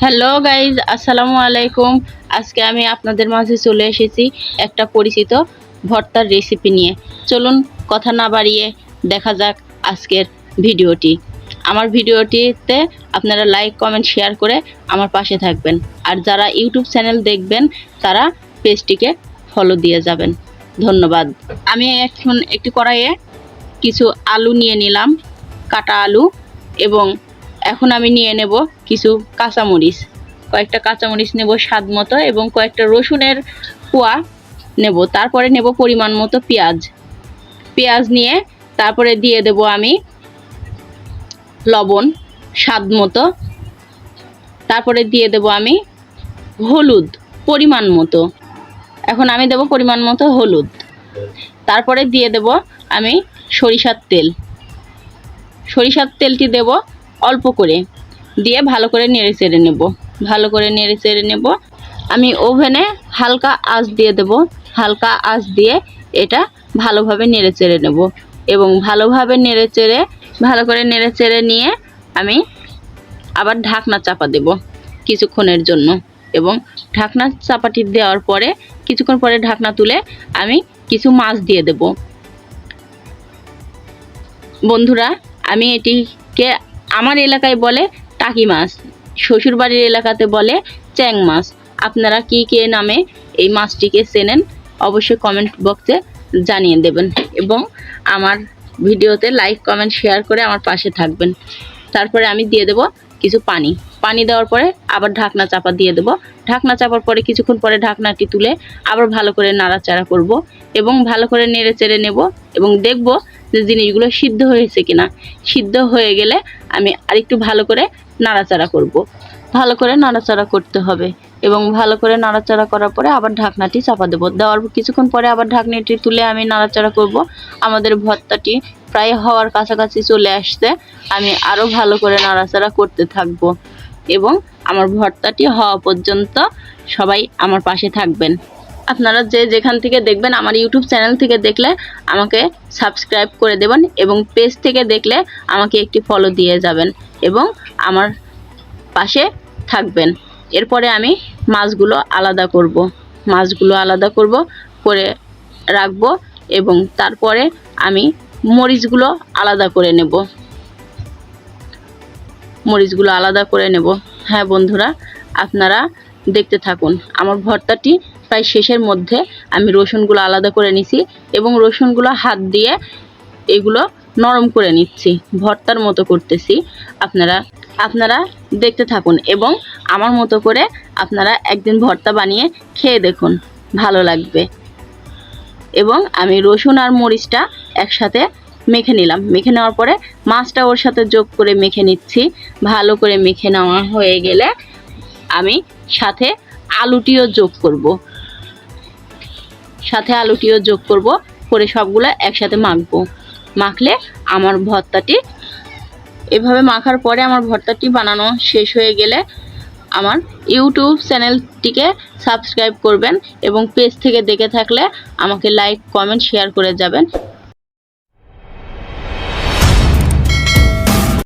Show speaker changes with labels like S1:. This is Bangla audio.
S1: হ্যালো গাইজ, আসসালামু আলাইকুম। আজকে আমি আপনাদের মাঝে চলে এসেছি একটা পরিচিত ভর্তার রেসিপি নিয়ে। চলুন কথা না বাড়িয়ে দেখা যাক আজকের ভিডিওটি। আমার ভিডিওটিতে আপনারা লাইক, কমেন্ট, শেয়ার করে আমার পাশে থাকবেন। আর যারা ইউটিউব চ্যানেল দেখবেন তারা পেজটিকে ফলো দিয়ে যাবেন। ধন্যবাদ। আমি এখন একটি কড়াইয়ে কিছু আলু নিয়ে নিলাম, কাটা আলু, এবং এখন আমি নিয়ে নেব কিছু কাঁচামরিচ। কয়েকটা কাঁচামরিচ নেব স্বাদ মতো, এবং কয়েকটা রসুনের কোয়া নেব। তারপরে নেব পরিমাণ মতো পেঁয়াজ নিয়ে তারপরে দিয়ে দেব আমি লবণ স্বাদ মতো। তারপরে দিয়ে দেব আমি হলুদ পরিমাণ মতো। এখন আমি দেব পরিমাণ মতো হলুদ। তারপরে দিয়ে দেব আমি সরিষার তেলটি দেব অল্প করে, দিয়ে ভালো করে নেড়ে চেড়ে নেব। আমি ওভেনে হালকা আঁচ দিয়ে দেব। হালকা আঁচ দিয়ে এটা ভালোভাবে নেড়ে চেড়ে নেব, এবং ভালো করে নেড়ে চেড়ে নিয়ে আমি আবার ঢাকনা চাপা দেব কিছুক্ষণের জন্য। এবং ঢাকনা চাপাটি দেওয়ার পরে কিছুক্ষণ পরে ঢাকনা তুলে আমি কিছু মাছ দিয়ে দেব। বন্ধুরা, আমি এটিকে আমার এলাকায় বলে টাকি মাছ, শ্বশুরবাড়ির এলাকাতে বলে চ্যাং মাছ। আপনারা কি নামে এই মাছটিকে চেনেন অবশ্যই কমেন্ট বক্সে জানিয়ে দেবেন, এবং আমার ভিডিওতে লাইক, কমেন্ট, শেয়ার করে আমার পাশে থাকবেন। তারপরে আমি দিয়ে দেব কিছু পানি দেওয়ার পরে আবার ঢাকনা চাপা দিয়ে দেব। ঢাকনা চাপার পরে কিছুক্ষণ পরে ঢাকনাটি তুলে আবার ভালো করে নাড়াচাড়া করব, এবং ভালো করে নেড়ে চেড়ে নেব, এবং দেখব যে জিনিসগুলো সিদ্ধ হয়েছে কিনা। সিদ্ধ হয়ে গেলে আমি আরেকটু ভালো করে নাড়াচাড়া করব। ভালো করে নাড়াচাড়া করতে হবে, এবং ভালো করে নাড়াচাড়া করার পরে আবার ঢাকনাটি চাপা দেবো। দেওয়ার কিছুক্ষণ পরে আবার ঢাকনাটি তুলে আমি নাড়াচাড়া করব। আমাদের ভর্তাটি প্রায় হওয়ার কাছাকাছি চলে আসছে। আমি আরও ভালো করে নাড়াচাড়া করতে থাকবো, এবং আমার ভর্তাটি হওয়া পর্যন্ত সবাই আমার পাশে থাকবেন। আপনারা যেখান থেকে দেখবেন, আমার ইউটিউব চ্যানেল থেকে দেখলে আমাকে সাবস্ক্রাইব করে দেবেন, এবং পেজ থেকে দেখলে আমাকে একটি ফলো দিয়ে যাবেন, এবং আমার পাশে থাকবেন। এরপরে আমি মাছগুলো আলাদা করব, করে রাখবো, এবং তারপরে আমি মরিচগুলো আলাদা করে নেব। হ্যাঁ বন্ধুরা, আপনারা দেখতে থাকুন। আমার ভর্তাটি প্রায় শেষের মধ্যে। আমি রসুনগুলো আলাদা করে নিছি, এবং রসুনগুলো হাত দিয়ে এগুলো নরম করে নিচ্ছি, ভর্তার মতো করতেছি। আপনারা দেখতে থাকুন, এবং আমার মতো করে আপনারা একদিন ভর্তা বানিয়ে খেয়ে দেখুন, ভালো লাগবে। এবং আমি রসুন আর মরিচটা একসাথে মেখে নিলাম। মেখে নেওয়ার পরে মাছটা ওর সাথে যোগ করে মেখে নিচ্ছি। ভালো করে মেখে নেওয়া হয়ে গেলে আমি সাথে আলুটিও যোগ করব। করে সবগুলো একসাথে মাখলে আমার ভর্তাটি, এভাবে মাখার পরে আমার ভর্তাটি বানানো শেষ হয়ে গেলে আমার ইউটিউব চ্যানেলটিকে সাবস্ক্রাইব করবেন, এবং পেজ থেকে দেখে থাকলে আমাকে লাইক, কমেন্ট, শেয়ার করে যাবেন,